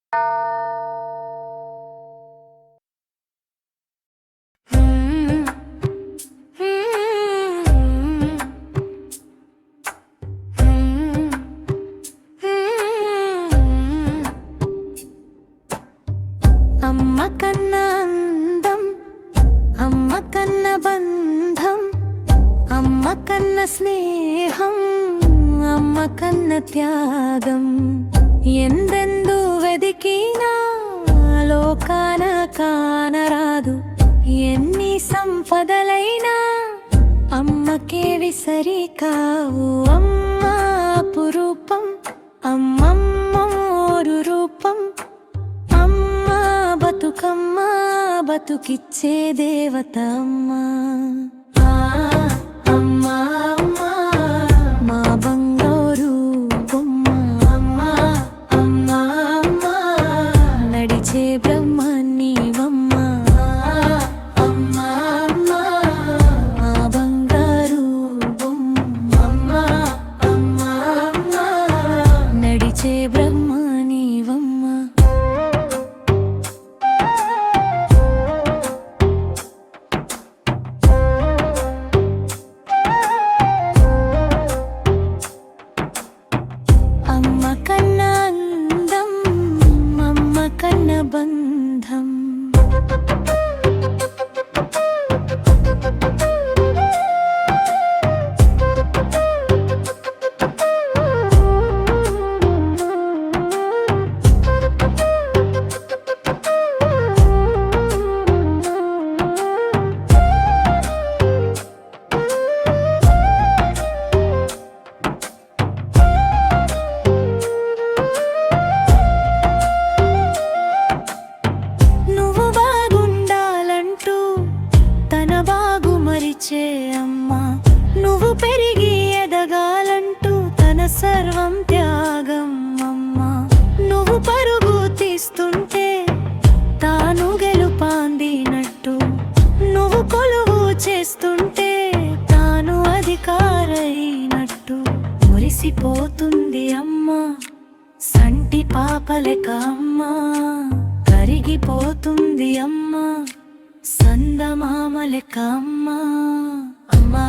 అమ్మ కన్న అందం, అమ్మ కన్న బంధం, అమ్మ కన్న స్నేహం, అమ్మ కన్న త్యాగం ఎందెందు వెదికినా లోకాన కానరాదు. ఎన్ని సంపదలైనా అమ్మకే విసరి కావు. అమ్మ అపురూపం, అమ్మమ్మ మోరు రూపం, అమ్మ బతుకమ్మ బతుకిచ్చే దేవత అమ్మ. అమ్మా అమ్మా మా బంగారు బొమ్మ, అమ్మా అమ్మా అమ్మా నడిచే బ్రహ్మ నీవమ్మ. అమ్మా అమ్మా మా బంగారు బొమ్మ, అమ్మా అమ్మా అమ్మా నడిచే బ్రహ్మ నీవమ్మ. అమ్మ కన్న అందం, అమ్మ కన్న బంధం. అమ్మా నువ్వు పెరిగి ఎదగాలంటూ తన సర్వం త్యాగం. అమ్మా నువ్వు పరుగు తీస్తుంటే తాను గెలుపాందినట్టు, నువ్వు కొలువు చేస్తుంటే తాను అధికారైనట్టు మురిసిపోతుంది అమ్మా. సంటి పాపలెక అమ్మా కరిగిపోతుంది అమ్మా, సందమామలెక అమ్మా. అమ్మా